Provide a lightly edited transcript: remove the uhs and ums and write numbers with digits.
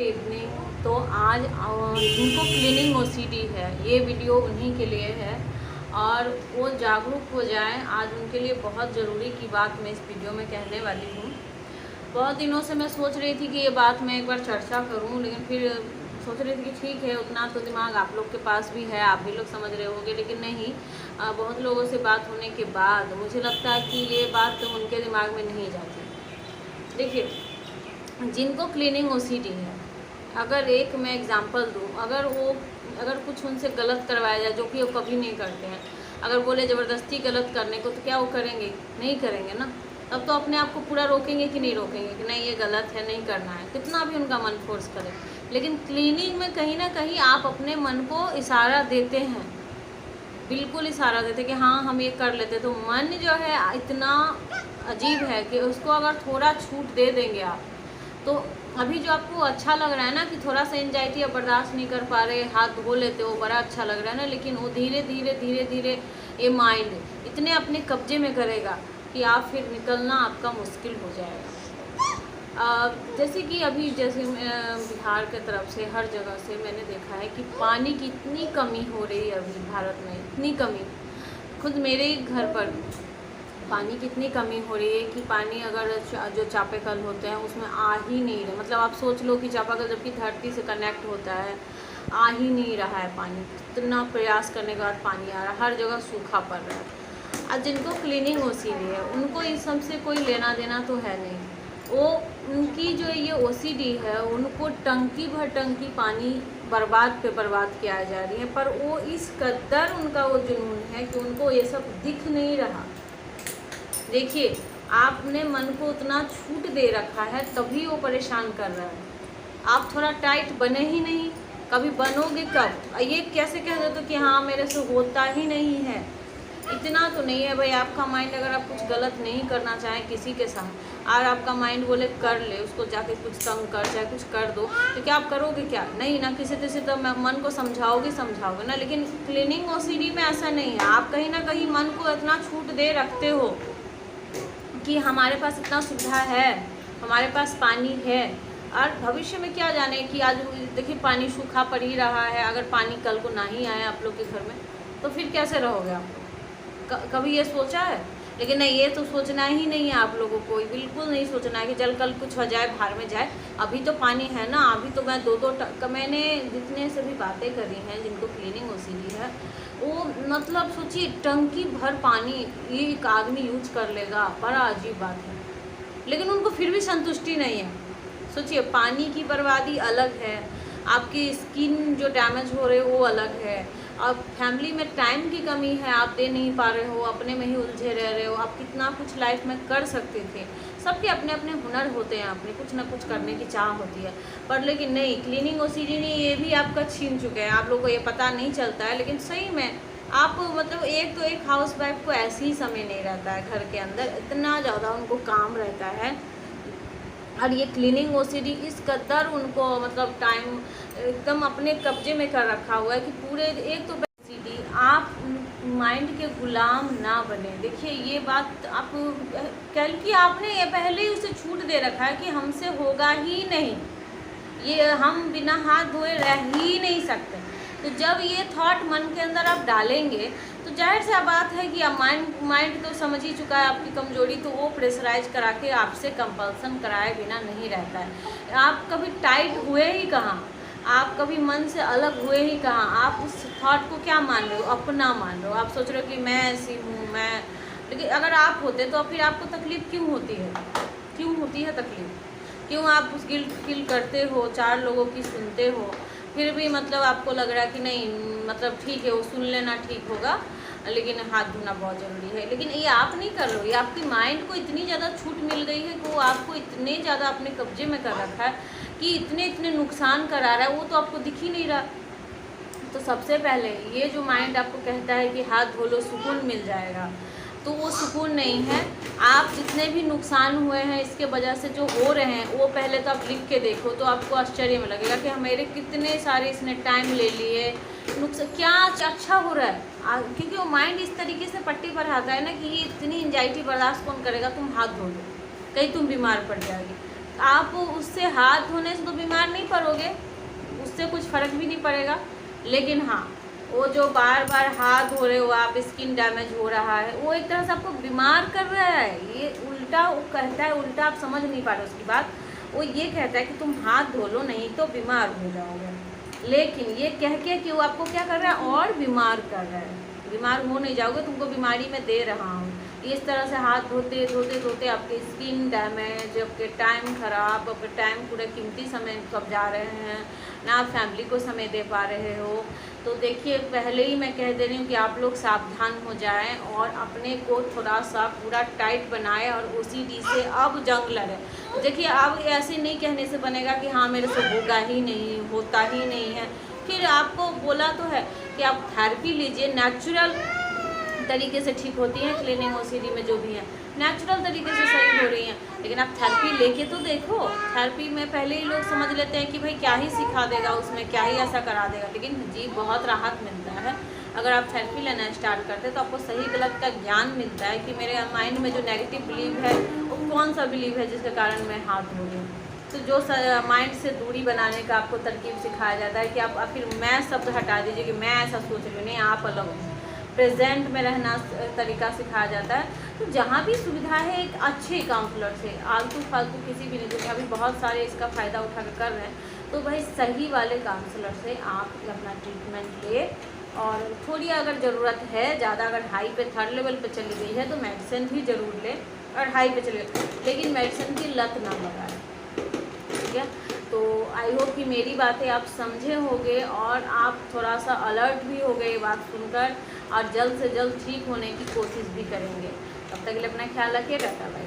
Evening. तो आज जिनको क्लीनिंग ओसीडी है, ये वीडियो उन्हीं के लिए है और वो जागरूक हो जाएं। आज उनके लिए बहुत ज़रूरी की बात मैं इस वीडियो में कहने वाली हूँ। बहुत दिनों से मैं सोच रही थी कि ये बात मैं एक बार चर्चा करूँ, लेकिन फिर सोच रही थी कि ठीक है, उतना तो दिमाग आप लोग के पास भी है, आप भी लोग समझ रहे होंगे, लेकिन नहीं, बहुत लोगों से बात होने के बाद मुझे लगता है कि ये बात तो उनके दिमाग में नहीं जाती। देखिए, जिनको क्लीनिंग ओसीडी है, अगर एक मैं एग्जांपल दूँ, अगर कुछ उनसे गलत करवाया जाए, जो कि वो कभी नहीं करते हैं, अगर बोले ज़बरदस्ती गलत करने को, तो क्या वो करेंगे? नहीं करेंगे ना। तब तो अपने आप को पूरा रोकेंगे कि नहीं रोकेंगे कि नहीं ये गलत है, नहीं करना है, कितना भी उनका मन फोर्स करे। लेकिन क्लीनिंग में कहीं ना कहीं आप अपने मन को इशारा देते हैं, बिल्कुल इशारा देते कि हाँ हम ये कर लेते। तो मन जो है इतना अजीब है कि उसको अगर थोड़ा छूट दे देंगे आप, तो अभी जो आपको अच्छा लग रहा है ना कि थोड़ा सा एंजाइटी आप बर्दाश्त नहीं कर पा रहे, हाथ धो लेते हो, बड़ा अच्छा लग रहा है ना, लेकिन वो धीरे धीरे धीरे धीरे ये माइंड इतने अपने कब्जे में करेगा कि आप फिर निकलना आपका मुश्किल हो जाएगा। जैसे कि अभी जैसे बिहार के तरफ से हर जगह से मैंने देखा है कि पानी की इतनी कमी हो रही है अभी भारत में, इतनी कमी। खुद मेरे ही घर पर पानी की इतनी कमी हो रही है कि पानी अगर जो चापाकल होते हैं उसमें आ ही नहीं रहे। मतलब आप सोच लो कि चापाकल जबकि धरती से कनेक्ट होता है, आ ही नहीं रहा है पानी। इतना प्रयास करने के बाद पानी आ रहा है, हर जगह सूखा पड़ रहा है। अब जिनको क्लीनिंग ओसीडी है उनको इस सब से कोई लेना देना तो है नहीं। वो उनकी जो ये ओसीडी है, उनको टंकी भर टंकी पानी बर्बाद पे बर्बाद किया जा रही है, पर वो इस कदर उनका वो जुनून है कि उनको ये सब दिख नहीं रहा। देखिए, आपने मन को उतना छूट दे रखा है तभी वो परेशान कर रहा है। आप थोड़ा टाइट बने ही नहीं, कभी बनोगे कब? ये कैसे कह देते हो कि हाँ मेरे से होता ही नहीं है? इतना तो नहीं है भाई। आपका माइंड अगर आप कुछ गलत नहीं करना चाहें किसी के साथ और आपका माइंड बोले कर ले, उसको जाके कुछ तंग कर, चाहे कुछ कर दो, तो क्या आप करोगे? क्या नहीं ना, किसी तरह से तो मन को समझाओगे ना। लेकिन क्लीनिंग ओसीडी में ऐसा नहीं है। आप कहीं ना कहीं मन को इतना छूट दे रखते हो कि हमारे पास इतना सुविधा है, हमारे पास पानी है, और भविष्य में क्या जाने कि आज देखिए पानी सूखा पड़ ही रहा है। अगर पानी कल को ना ही आए आप लोग के घर में, तो फिर कैसे रहोगे आप लोग? कभी ये सोचा है? लेकिन नहीं, ये तो सोचना ही नहीं है आप लोगों को, बिल्कुल नहीं सोचना है कि जल कल कुछ हो जाए, बाहर में जाए। अभी तो पानी है ना। अभी तो मैं मैंने जितने से भी बातें करी हैं जिनको क्लीनिंग ओसीडी है, वो मतलब सोचिए टंकी भर पानी एक आदमी यूज कर लेगा, बड़ा अजीब बात है। लेकिन उनको फिर भी संतुष्टि नहीं है। सोचिए, पानी की बर्बादी अलग है, आपकी स्किन जो डैमेज हो रहे वो अलग है, अब फैमिली में टाइम की कमी है, आप दे नहीं पा रहे हो, अपने में ही उलझे रह रहे हो। आप कितना कुछ लाइफ में कर सकते थे। सबके अपने अपने हुनर होते हैं, अपने कुछ ना कुछ करने की चाह होती है, पर लेकिन नहीं, क्लीनिंग ओसीडी ने ये भी आपका छीन चुके हैं। आप लोगों को ये पता नहीं चलता है, लेकिन सही में आप मतलब एक हाउस वाइफ को ऐसे ही समय नहीं रहता है घर के अंदर, इतना ज़्यादा उनको काम रहता है। और ये क्लीनिंग ओसीडी इस कदर उनको मतलब टाइम एकदम अपने कब्जे में कर रखा हुआ है कि पूरे एक तो ओसीडी, आप माइंड के गुलाम ना बने। देखिए, ये बात आप कल की आपने ये पहले ही उसे छूट दे रखा है कि हमसे होगा ही नहीं, ये हम बिना हाथ धोए रह ही नहीं सकते। तो जब ये थॉट मन के अंदर आप डालेंगे, तो जाहिर सी बात है कि अब माइंड तो समझ ही चुका है आपकी कमजोरी, तो वो प्रेशराइज करा के आपसे कंपल्सन कराए बिना नहीं रहता है। आप कभी टाइट हुए ही कहाँ, आप कभी मन से अलग हुए ही कहाँ। आप उस थॉट को क्या मान रहे हो? अपना मान रहे हो। आप सोच रहे हो कि मैं ऐसी हूँ, मैं। लेकिन अगर आप होते तो फिर आपको तकलीफ़ क्यों होती है? क्यों होती है तकलीफ़? क्यों आप उस गिल्ट फील करते हो, चार लोगों की सुनते हो, फिर भी मतलब आपको लग रहा है कि नहीं मतलब ठीक है, वो सुन लेना ठीक होगा, लेकिन हाथ धोना बहुत ज़रूरी है। लेकिन ये आप नहीं कर रहे हो। ये आपकी माइंड को इतनी ज़्यादा छूट मिल गई है कि वो आपको इतने ज़्यादा अपने कब्जे में कर रखा है कि इतने नुकसान करा रहा है, वो तो आपको दिख ही नहीं रहा। तो सबसे पहले ये जो माइंड आपको कहता है कि हाथ धो लो सुकून मिल जाएगा, तो वो सुकून नहीं है। आप जितने भी नुकसान हुए हैं इसके वजह से जो हो रहे हैं, वो पहले तो आप लिख के देखो, तो आपको आश्चर्य में लगेगा कि मेरे कितने सारे इसने टाइम ले लिए, नुकसान क्या अच्छा हो रहा है। क्योंकि वो माइंड इस तरीके से पट्टी पर आता है ना कि ये इतनी एंजाइटी बर्दाश्त कौन करेगा, तुम हाथ धो लो, कहीं तुम बीमार पड़ जाओगी। आप उससे हाथ धोने से तो बीमार नहीं पड़ोगे, उससे कुछ फ़र्क भी नहीं पड़ेगा। लेकिन हाँ, वो जो बार बार हाथ धो रहे हो आप, स्किन डैमेज हो रहा है, वो एक तरह से आपको बीमार कर रहा है। ये उल्टा वो कहता है, उल्टा आप समझ नहीं पा रहे उसकी बात। वो ये कहता है कि तुम हाथ धो लो, नहीं तो बीमार हो जाओगे। लेकिन ये कह के कि वो आपको क्या कर रहा है, और बीमार कर रहा है। बीमार हो नहीं जाओगे, तुमको बीमारी में दे रहा हूँ। इस तरह से हाथ धोते धोते धोते आपके स्किन डैमेज, आपके टाइम ख़राब, आपके टाइम पूरे कीमती समय सब जा रहे हैं ना, आप फैमिली को समय दे पा रहे हो। तो देखिए, पहले ही मैं कह दे रही हूँ कि आप लोग सावधान हो जाएं और अपने को थोड़ा सा पूरा टाइट बनाएं और OCD से अब जंग लड़ें। देखिए, अब ऐसे नहीं कहने से बनेगा कि हाँ मेरे से होगा ही नहीं, होता ही नहीं है। फिर आपको बोला तो है कि आप थेरेपी लीजिए, नेचुरल तरीके से ठीक होती हैं क्लीनिंग OCD में जो भी है, नेचुरल तरीके से सही हो रही हैं। लेकिन आप थेरेपी लेके तो देखो। थेरेपी में पहले ही लोग समझ लेते हैं कि भाई क्या ही सिखा देगा उसमें, क्या ही ऐसा करा देगा। लेकिन जी बहुत राहत मिलता है अगर आप थेरेपी लेना स्टार्ट करते हैं, तो आपको सही गलत का ज्ञान मिलता है कि मेरे माइंड में जो नेगेटिव बिलीव है वो कौन सा बिलीव है जिसके कारण मैं हाथ धो रही हूँ। तो जो माइंड से दूरी बनाने का आपको तरकीब सिखाया जाता है कि आप फिर मैं शब्द हटा दीजिए कि मैं ऐसा सोच रही हूँ, नहीं आप अलग हो। प्रेजेंट में रहना तरीका सिखाया जाता है। तो जहाँ भी सुविधा है एक अच्छे काउंसलर से, आलतू फालतू किसी भी नहीं, क्योंकि अभी बहुत सारे इसका फ़ायदा उठा कर रहे हैं। तो भाई सही वाले काउंसलर से आप अपना ट्रीटमेंट ले। और थोड़ी अगर ज़रूरत है ज़्यादा, अगर हाई पे थर्ड लेवल पे चली गई है तो मेडिसिन भी ज़रूर लें। और हाई पे चले, लेकिन मेडिसिन की लत ना लगाएं, ठीक है। तो आई होप कि मेरी बातें आप समझे होंगे और आप थोड़ा सा अलर्ट भी हो गए बात सुनकर, और जल्द से जल्द ठीक होने की कोशिश भी करेंगे। तब तक के लिए अपना ख्याल रखिए। Tata bye.